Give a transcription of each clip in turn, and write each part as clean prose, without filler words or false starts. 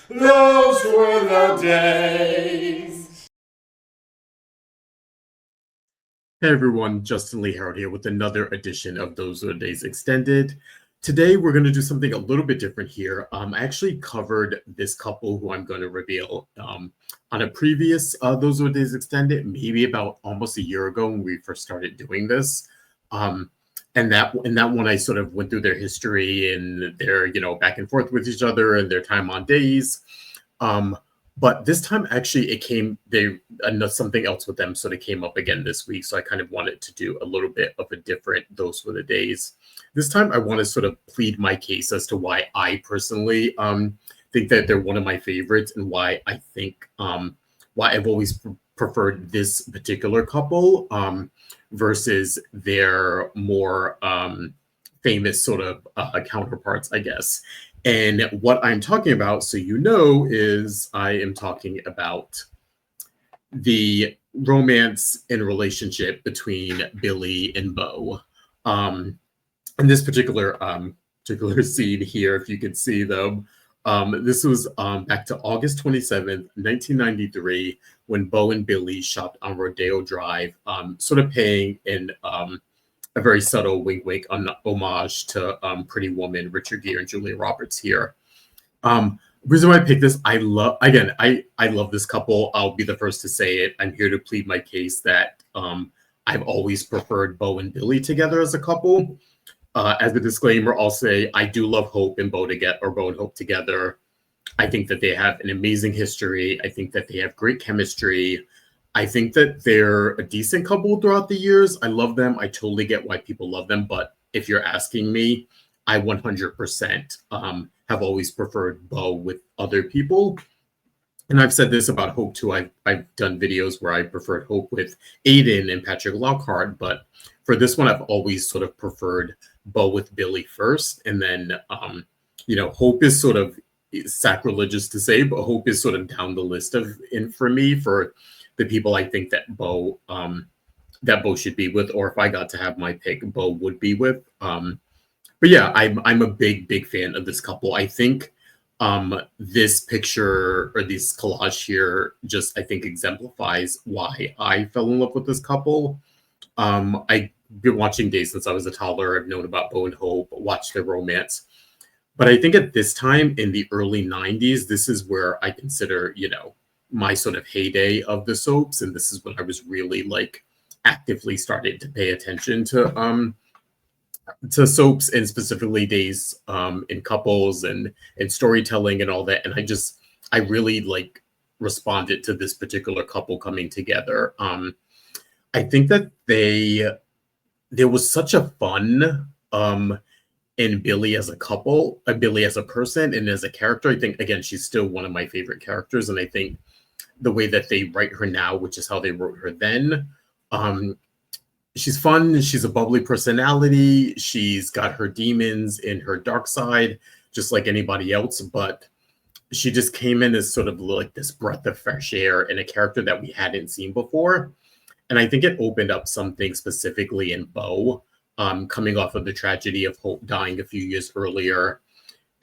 Those were the days. Hey everyone, Justin Lee Harold here with another edition of Those Are the Days Extended. Today we're going to do something a little bit different here. I actually covered this couple who I'm going to reveal on a previous Those Are the Days Extended, maybe about almost a year ago when we first started doing this. And that one I sort of went through their history and their back and forth with each other and their time on days. But this time, actually, something else with them sort of came up again this week. So I kind of wanted to do a little bit of a different Those Were the Days. This time, I want to sort of plead my case as to why I personally think that they're one of my favorites and why I think why I've always preferred this particular couple versus their more famous sort of counterparts, I guess. And what I'm talking about, so is I am talking about the romance and relationship between Billie and Bo. In this particular scene here, if you can see them, this was back to August 27th, 1993, when Bo and Billie shopped on Rodeo Drive, sort of paying a very subtle wink wink homage to Pretty Woman, Richard Gere and Julia Roberts here. Reason why I picked this, I love this couple. I'll be the first to say it. I'm here to plead my case that I've always preferred Bo and Billie together as a couple. As a disclaimer, I'll say I do love Hope and Bo and Hope together. I think that they have an amazing history. I think that they have great chemistry. I think that they're a decent couple throughout the years. I love them. I totally get why people love them. But if you're asking me, I 100% have always preferred Bo with other people. And I've said this about Hope too. I've done videos where I preferred Hope with Aiden and Patrick Lockhart. But for this one, I've always sort of preferred Bo with Billie first. And then, Hope is sort of sacrilegious to say, but Hope is sort of down the list for me for the people I think that Bo should be with, or if I got to have my pick, Bo would be with. But yeah, I'm a big fan of this couple. I think this picture or this collage here just I think exemplifies why I fell in love with this couple. I've been watching Days since I was a toddler. I've known about Bo and Hope, watched their romance. But I think at this time in the early 90s, this is where I consider, my sort of heyday of the soaps. And this is when I was really like actively started to pay attention to soaps and specifically Days in couples and storytelling and all that. And I really like responded to this particular couple coming together. I think that there was such a fun in Billie as a couple, Billie as a person and as a character. I think again she's still one of my favorite characters, and I think the way that they write her now, which is how they wrote her then, she's fun. She's a bubbly personality. She's got her demons and her dark side, just like anybody else. But she just came in as sort of like this breath of fresh air and a character that we hadn't seen before. And I think it opened up something specifically in Bo, coming off of the tragedy of Hope dying a few years earlier,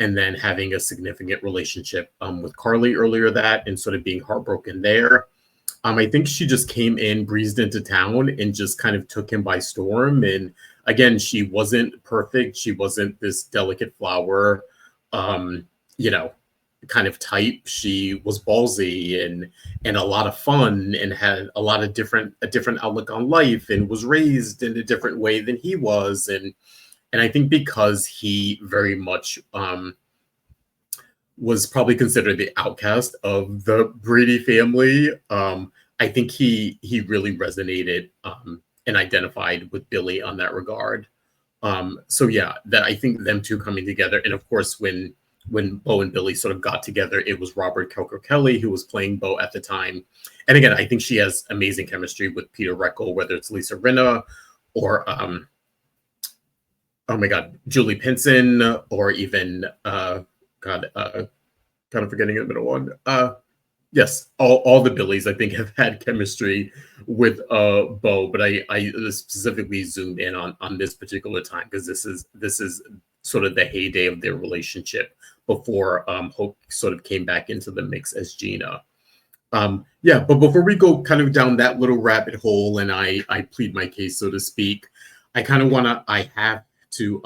and then having a significant relationship with Carly earlier and sort of being heartbroken there. I think she just came in, breezed into town, and just kind of took him by storm. And again, she wasn't perfect. She wasn't this delicate flower, kind of type. She was ballsy and a lot of fun and had a lot of a different outlook on life and was raised in a different way than he was. And I think because he very much was probably considered the outcast of the Brady family, I think he really resonated and identified with Billie on that regard. So yeah, that I think them two coming together, and of course when Bo and Billie sort of got together, it was Robert Kelker Kelly who was playing Bo at the time. And again, I think she has amazing chemistry with Peter Reckle, whether it's Lisa Rinna or oh my God, Julie Pinson, or even kind of forgetting the middle one. Yes, all the Billies I think have had chemistry with Bo, but I specifically zoomed in on this particular time because this is sort of the heyday of their relationship before Hope sort of came back into the mix as Gina. Yeah, but before we go kind of down that little rabbit hole and I plead my case, so to speak, I have to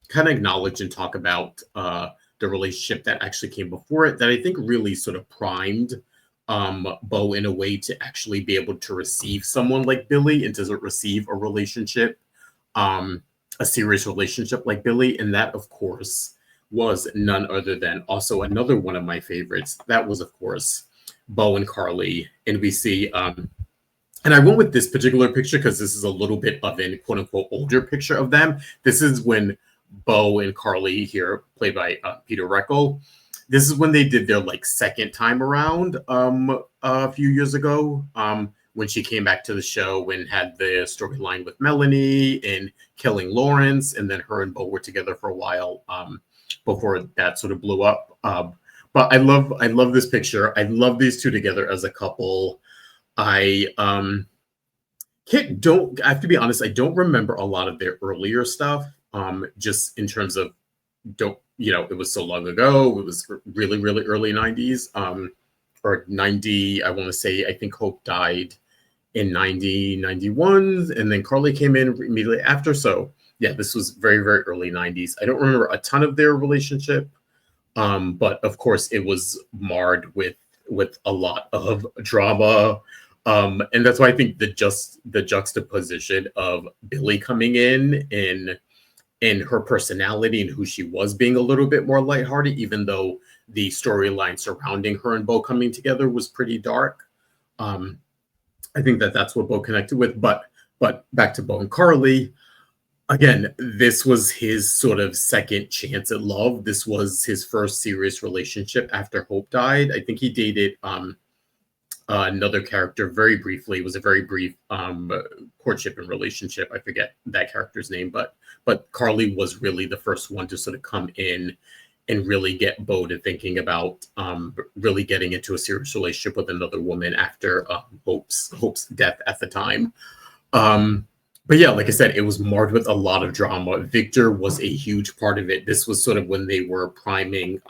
kind of acknowledge and talk about the relationship that actually came before it that I think really sort of primed Bo in a way to actually be able to receive someone like Billie and to receive a relationship, um, a serious relationship like Billie. And that, of course, was none other than also another one of my favorites. That was, of course, Bo and Carly. And we see, and I went with this particular picture because this is a little bit of an quote unquote older picture of them. This is when Bo and Carly, here played by Peter Reckel, this is when they did their like second time around a few years ago, when she came back to the show and had the storyline with Melanie and killing Lawrence, and then her and Bo were together for a while before that sort of blew up. But I love this picture. I love these two together as a couple. I I have to be honest, I don't remember a lot of their earlier stuff. Just in terms of it was so long ago. It was really, really early 90s. Or 90, I want to say, I think Hope died in 90, 91, and then Carly came in immediately after. So yeah, this was very, very early 90s. I don't remember a ton of their relationship. But of course it was marred with a lot of drama. And that's why I think the juxtaposition of Billie coming in her personality and who she was being a little bit more lighthearted, even though the storyline surrounding her and Bo coming together was pretty dark. I think that's what Bo connected with. But back to Bo and Carly. Again, this was his sort of second chance at love. This was his first serious relationship after Hope died. I think he dated another character very briefly. It was a very brief courtship and relationship. I forget that character's name, but Carly was really the first one to sort of come in and really get Bo to thinking about really getting into a serious relationship with another woman after Hope's death at the time. But yeah, like I said, it was marked with a lot of drama. Victor was a huge part of it. This was sort of when they were priming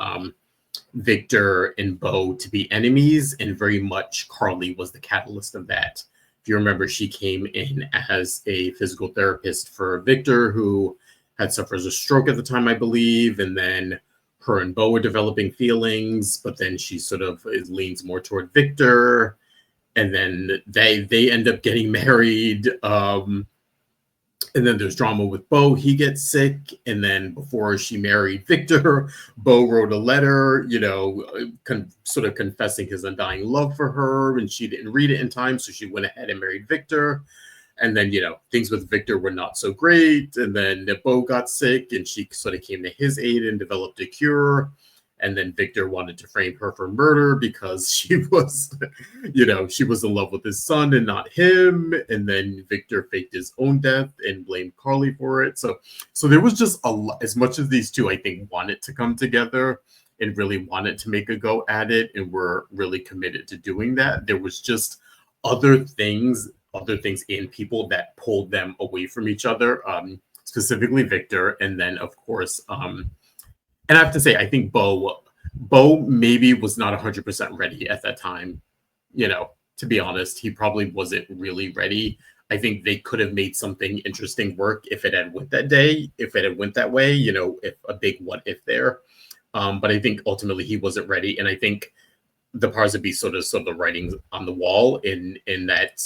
Victor and Bo to be enemies, and very much Carly was the catalyst of that. If you remember, she came in as a physical therapist for Victor, who had suffered a stroke at the time, I believe, and then her and Bo were developing feelings, but then she sort of leans more toward Victor, and then they end up getting married. And then there's drama with Bo. He gets sick. And then before she married Victor, Bo wrote a letter, sort of confessing his undying love for her. And she didn't read it in time. So she went ahead and married Victor. And then, things with Victor were not so great. And then Bo got sick and she sort of came to his aid and developed a cure. And then Victor wanted to frame her for murder because she was, she was in love with his son and not him. And then Victor faked his own death and blamed Carly for it. So there was just a lot, as much as these two, I think, wanted to come together and really wanted to make a go at it and were really committed to doing that. There was just other things in people that pulled them away from each other, specifically Victor. And then, of course, and I have to say, I think Bo maybe was not 100% ready at that time. To be honest, he probably wasn't really ready. I think they could have made something interesting work if it had went that way, if a big what if there. But I think ultimately he wasn't ready. And I think the powers that be sort of the writing on the wall in that,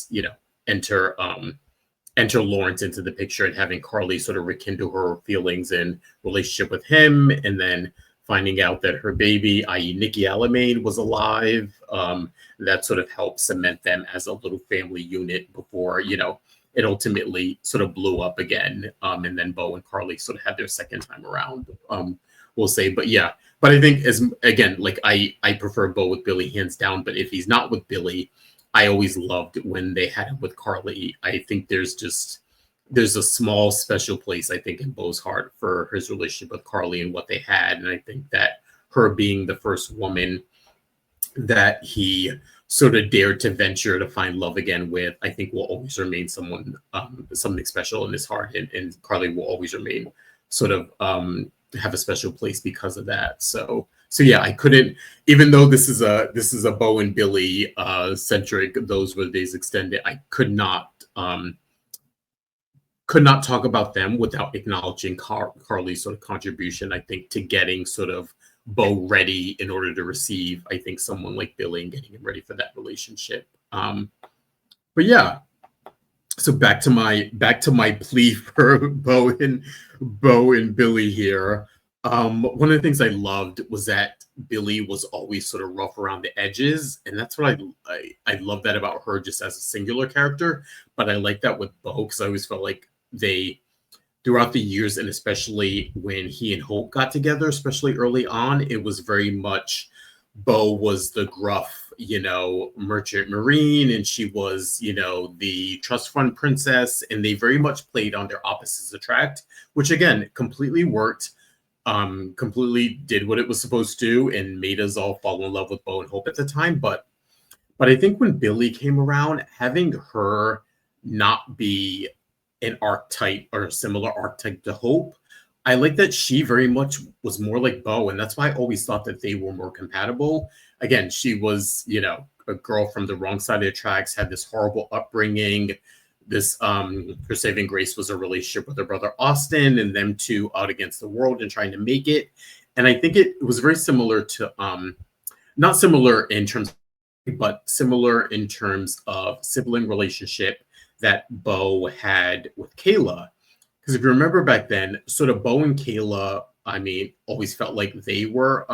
enter Lawrence into the picture and having Carly sort of rekindle her feelings and relationship with him, and then finding out that her baby, i.e. Nikki Alamain, was alive. That sort of helped cement them as a little family unit before, it ultimately sort of blew up again. And then Bo and Carly sort of had their second time around, we'll say. But yeah, but I think I prefer Bo with Billie hands down, but if he's not with Billie, I always loved when they had him with Carly. I think there's a small special place, I think, in Bo's heart for his relationship with Carly and what they had. And I think that her being the first woman that he sort of dared to venture to find love again with, I think will always remain something special in his heart. And Carly will always remain sort of have a special place because of that. So yeah, I couldn't, even though this is a Bo and Billie centric Those Were the Days extended, I could not talk about them without acknowledging Carly's sort of contribution, I think, to getting sort of Bo ready in order to receive, I think, someone like Billy and getting him ready for that relationship. But yeah, so back to my plea for Bo and Billy here. One of the things I loved was that Billy was always sort of rough around the edges, and that's what I love that about her just as a singular character. But I like that with Bo because I always felt like they throughout the years, and especially when he and Hope got together, especially early on, it was very much Bo was the gruff, merchant marine, and she was, the trust fund princess, and they very much played on their opposites attract, which again completely worked. Completely did what it was supposed to, and made us all fall in love with Bo and Hope at the time. But I think when Billy came around, having her not be an archetype or a similar archetype to Hope, I like that she very much was more like Bo, and that's why I always thought that they were more compatible. Again, she was, a girl from the wrong side of the tracks, had this horrible upbringing. This Her saving grace was a relationship with her brother Austin, and them two out against the world and trying to make it. And I think it was very similar to not similar in terms, but similar in terms of sibling relationship that Bo had with Kayla. Because if you remember back then, sort of Bo and Kayla, I mean, always felt like they were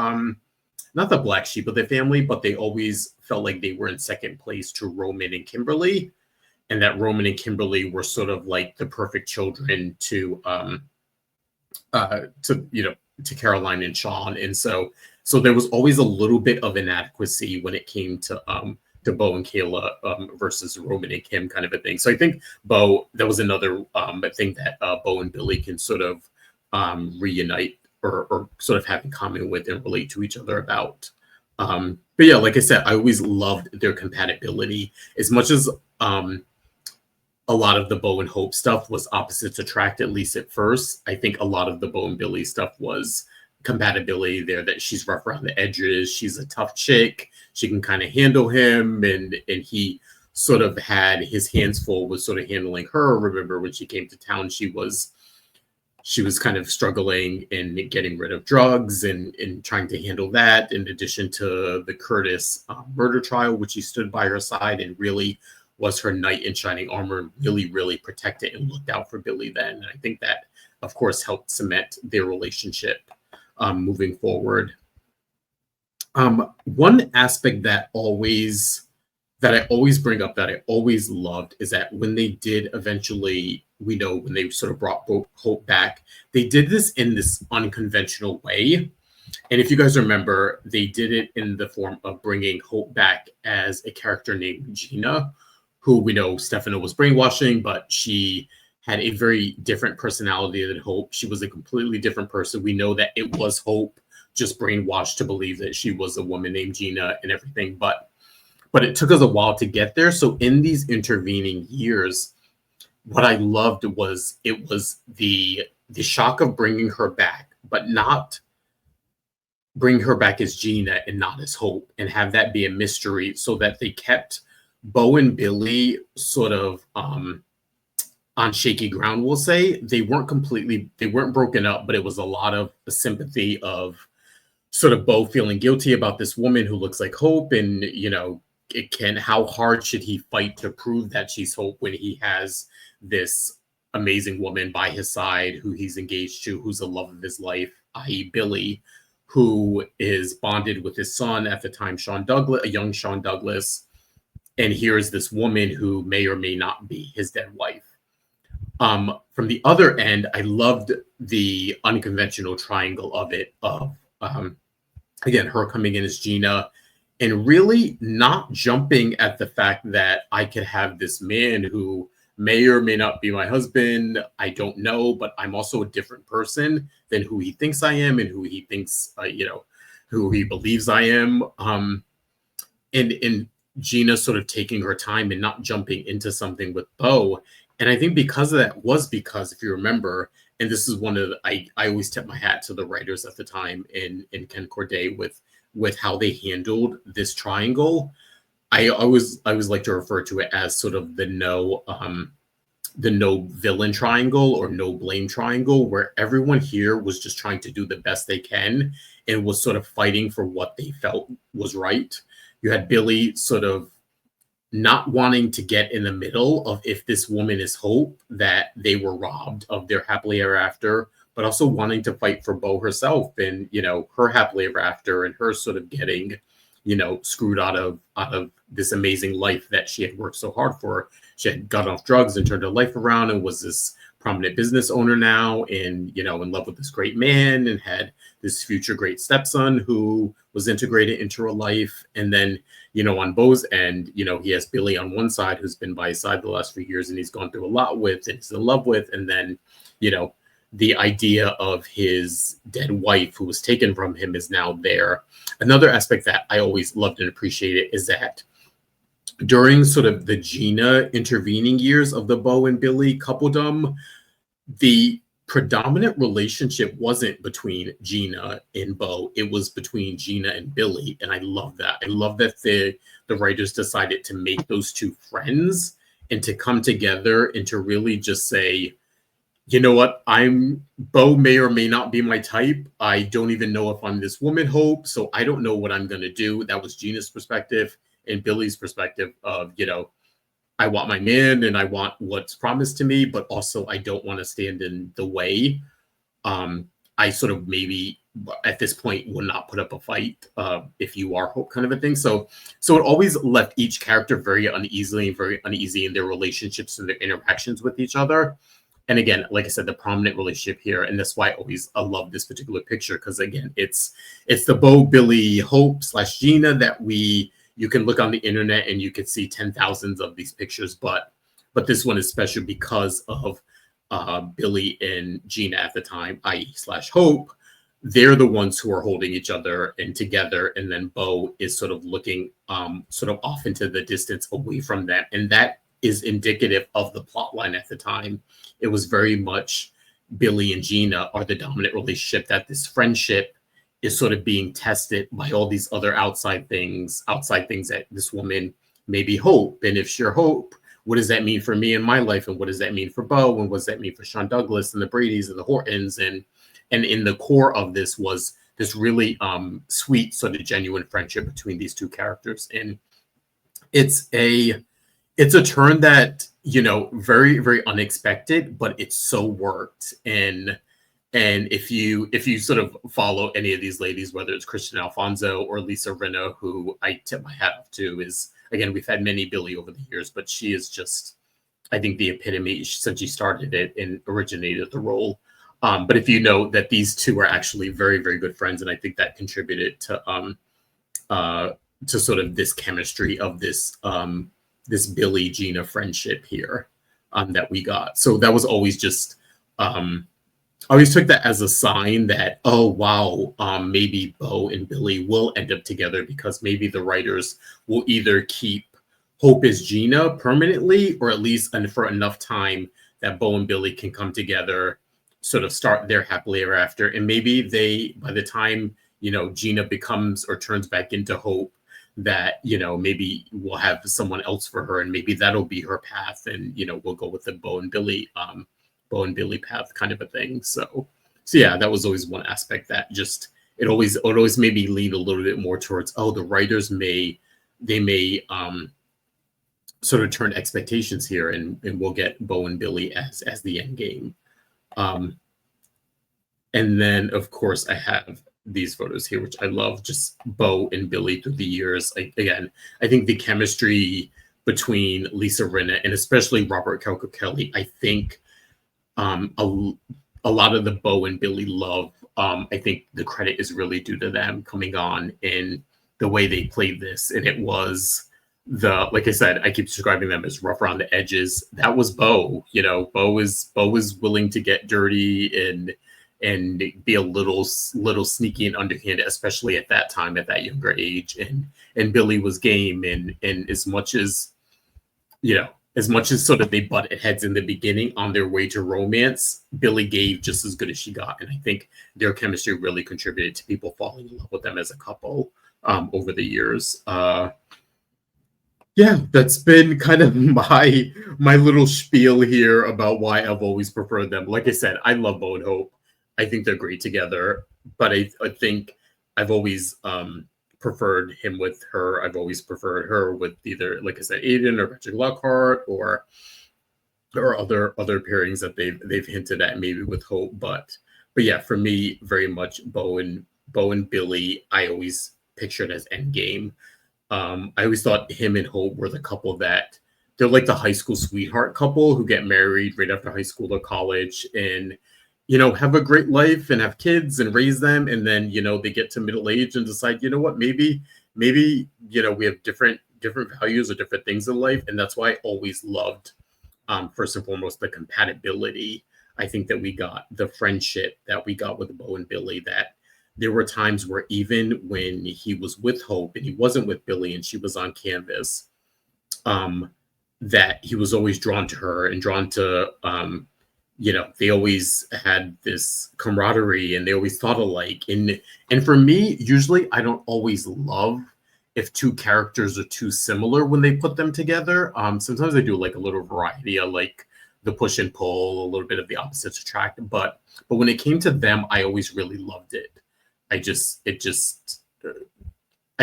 not the black sheep of the family, but they always felt like they were in second place to Roman and Kimberly, and that Roman and Kimberly were sort of like the perfect children to Caroline and Sean. And so there was always a little bit of inadequacy when it came to Bo and Kayla versus Roman and Kim kind of a thing. So I think that was another thing that Bo and Billy can sort of reunite or sort of have in common with and relate to each other about. But yeah, like I said, I always loved their compatibility as much as a lot of the Bo and Hope stuff was opposites attract, at least at first. I think a lot of the Bo and Billy stuff was compatibility there, that she's rough around the edges. She's a tough chick. She can kind of handle him. And he sort of had his hands full with sort of handling her. Remember when she came to town, she was kind of struggling in getting rid of drugs and trying to handle that, in addition to the Curtis murder trial, which he stood by her side and really was her knight in shining armor, and really, really protected and looked out for Billy then. And I think that, of course, helped cement their relationship moving forward. One aspect that I always bring up, that I always loved, is that when they did eventually, when they sort of brought Hope back, they did this in this unconventional way. And if you guys remember, they did it in the form of bringing Hope back as a character named Gina, who we know Stefano was brainwashing, but she had a very different personality than Hope. She was a completely different person. We know that it was Hope just brainwashed to believe that she was a woman named Gina and everything. But it took us a while to get there. So in these intervening years, what I loved was it was the shock of bringing her back, but not bring her back as Gina and not as Hope, and have that be a mystery, so that they kept Bo and Billy sort of on shaky ground, we'll say. They weren't broken up, but it was a lot of the sympathy of sort of Bo feeling guilty about this woman who looks like Hope, and how hard should he fight to prove that she's Hope when he has this amazing woman by his side who he's engaged to, who's the love of his life, i.e. Billy, who is bonded with his son at the time, a young Sean Douglas. And here's this woman who may or may not be his dead wife. From the other end, I loved the unconventional triangle of it, of again, her coming in as Gina, and really not jumping at the fact that I could have this man who may or may not be my husband. I don't know, but I'm also a different person than who he thinks I am, and who he thinks, who he believes I am. And Gina sort of taking her time and not jumping into something with Bo. And I think because of that was because, if you remember, and this is one of the, I always tip my hat to the writers at the time in Ken Corday with how they handled this triangle. I always like to refer to it as sort of the no villain triangle or no blame triangle, where everyone here was just trying to do the best they can and was sort of fighting for what they felt was right. You had Billie sort of not wanting to get in the middle of if this woman is Hope, that they were robbed of their happily ever after, but also wanting to fight for Bo herself and, her happily ever after and her sort of getting, screwed out of this amazing life that she had worked so hard for. She had gotten off drugs and turned her life around and was this prominent business owner now and, in love with this great man and had this future great stepson who was integrated into her life. And then, on Bo's end, he has Billie on one side who's been by his side the last few years and he's gone through a lot with and he's in love with. And then, the idea of his dead wife who was taken from him is now there. Another aspect that I always loved and appreciated is that during sort of the Gina intervening years of the Bo and Billie coupledom, the predominant relationship wasn't between Gina and Bo. It was between Gina and Billie. And I love that. I love that the writers decided to make those two friends and to come together and to really just say, you know what, Bo may or may not be my type. I don't even know if I'm this woman Hope. So I don't know what I'm going to do. That was Gina's perspective and Billie's perspective of, I want my man and I want what's promised to me, but also I don't want to stand in the way. I sort of maybe at this point will not put up a fight if you are Hope, kind of a thing. So it always left each character very uneasy in their relationships and their interactions with each other. And again, like I said, the prominent relationship here, and that's why I love this particular picture, because again, it's the Bo, Billie, Hope / Gina that you can look on the internet and you can see 10,000s of these pictures, but this one is special because of Billie and Gina at the time, i.e. / Hope. They're the ones who are holding each other and together, and then Bo is sort of looking sort of off into the distance away from them, and that is indicative of the plot line at the time. It was very much Billie and Gina are the dominant relationship, that this friendship is sort of being tested by all these other outside things that this woman may be Hope. And if you're Hope, what does that mean for me in my life? And what does that mean for Bo? And what does that mean for Sean Douglas and the Bradys and the Hortons? And in the core of this was this really sweet, sort of genuine friendship between these two characters. And it's a turn that, very, very unexpected, but it's so worked. And if you sort of follow any of these ladies, whether it's Kristen Alfonso or Lisa Rinna, who I tip my hat off to, is, again, we've had many Billie over the years, but she is just, I think, the epitome since she started it and originated the role. But if you know that these two are actually very, very good friends, and I think that contributed to sort of this chemistry of this this Billie Gina friendship here that we got. So that was always just I always took that as a sign that, oh wow, maybe Bo and Billie will end up together, because maybe the writers will either keep Hope as Gina permanently, or at least for enough time that Bo and Billie can come together, sort of start their happily ever after, and maybe by the time Gina becomes or turns back into Hope, that maybe we'll have someone else for her, and maybe that'll be her path, and we'll go with the Bo and Billie path, kind of a thing. So yeah, that was always one aspect that just it always made me lean a little bit more towards, oh, the writers may sort of turn expectations here, and we'll get Bo and Billie as the end game. And then of course I have these photos here, which I love, just Bo and Billie through the years. Again, I think the chemistry between Lisa Rinna and especially Robert Kelly, I think a lot of the Bo and Billie love, I think the credit is really due to them coming on in the way they played this. And it was like I said, I keep describing them as rough around the edges. That was Bo. Bo was willing to get dirty and be a little sneaky and underhanded, especially at that time, at that younger age. And Billie was game. And as much as, as much as sort of they butted heads in the beginning on their way to romance, Billie gave just as good as she got. And I think their chemistry really contributed to people falling in love with them as a couple over the years. Yeah, that's been kind of my little spiel here about why I've always preferred them. Like I said, I love Bo and Hope. I think they're great together, but I think I've always preferred him with her. I've always preferred her with either, like I said, Aiden or Patrick Lockhart or other pairings that they've hinted at maybe with Hope. But yeah, for me, very much Bo and Billie. I always pictured as Endgame. I always thought him and Hope were the couple that they're like the high school sweetheart couple who get married right after high school or college and have a great life and have kids and raise them, and then they get to middle age and decide, what, maybe we have different values or different things in life, and that's why I always loved first and foremost the compatibility. I think that we got the friendship that we got with Bo and Billie, that there were times where even when he was with Hope and he wasn't with Billie and she was on canvas, that he was always drawn to her and drawn to, they always had this camaraderie and they always thought alike. And for me, usually I don't always love if two characters are too similar when they put them together. Sometimes I do like a little variety. I like the push and pull, a little bit of the opposites attract. But when it came to them, I always really loved it. I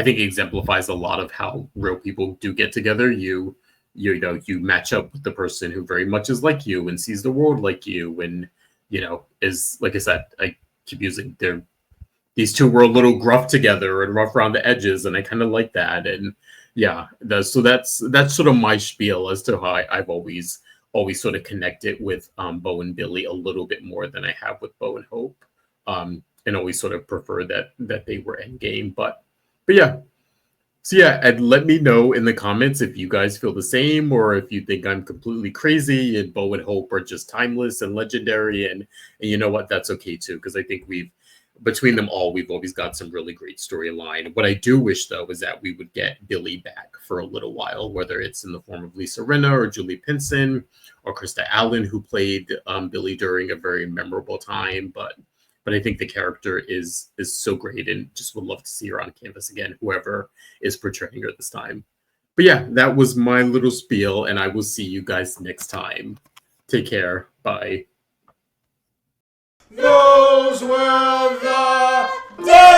think it exemplifies a lot of how real people do get together. You match up with the person who very much is like you and sees the world like you, and is, like I said, I keep using these two were a little gruff together and rough around the edges, and I kind of like that. And yeah, so that's sort of my spiel as to how I've always sort of connected with Bo and Billie a little bit more than I have with Bo and Hope. And always sort of prefer that they were Endgame. But yeah. So yeah, and let me know in the comments if you guys feel the same, or if you think I'm completely crazy and Bo and Hope are just timeless and legendary. And you know what, that's okay too, because I think between them all, we've always got some really great storyline. What I do wish, though, is that we would get Billie back for a little while, whether it's in the form of Lisa Rinna or Julie Pinson or Krista Allen, who played Billie during a very memorable time. But I think the character is so great, and just would love to see her on canvas again, whoever is portraying her this time. But yeah, that was my little spiel, and I will see you guys next time. Take care. Bye. Those were the days.